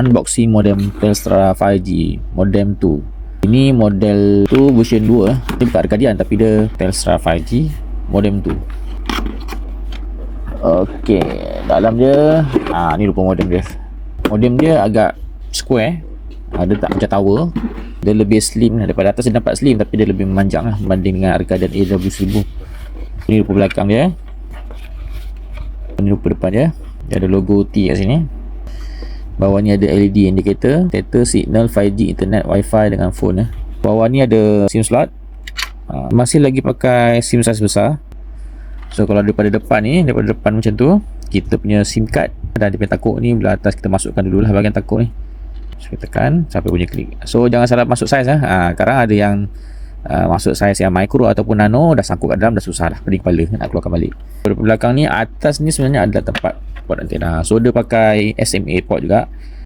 unboxing modem Telstra 5G modem tu. Ini model tu version 2. Dia bukan Arcadian tapi dia Telstra 5G modem tu. Okey, dalam dia ni rupa modem dia. Modem dia agak square, dia tak macam tower. Dia lebih slim daripada atas. Dia nampak slim tapi dia lebih memanjang berbanding dengan Arcadian AW1000. Ini rupa belakang dia. Ini rupa depan dia. Dia ada logo T kat sini. Bawah ni ada LED indicator, data signal 5G internet wifi dengan phone. Bawah ni ada SIM slot. Masih lagi pakai SIM size besar. So kalau daripada depan macam tu, kita punya SIM card dan dia punya takuk ni belah atas, kita masukkan dululah bahagian takuk ni. So kita tekan sampai punya klik. So jangan salah masuk saiz sekarang ada yang masuk saiz yang micro ataupun nano, dah sangkut kat dalam dah susah dah pening kepala nak keluarkan balik. Pada belakang ni, atas ni sebenarnya adalah tempat port antena. So dia pakai SMA port juga.